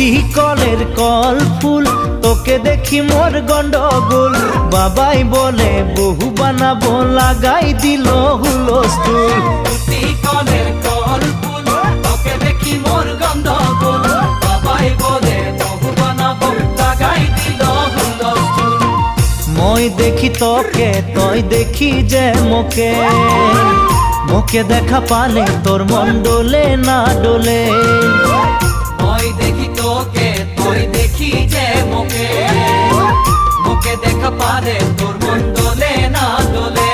তুতি কলের কল ফুল, তোকে দেখি মোর গন্ডগোল। বাবাই বলে বহু বানাবো, লাগাই দিল হুলস্থুল। তুতি কলের কল ফুল, তোকে দেখি মোর গন্ডগোল। বাবাই বলে বহু বানাবো, লাগাই দিল হুলস্থুল। মই দেখি তোকে, তই দেখি যে মোকে, মোকে দেখা পালে তোর মন ডোলে না ডোলে। মই দেখি তোকে, তুই দেখি যে মোকে, মোকে দেখা পারে তোর মন দোলে না দোলে।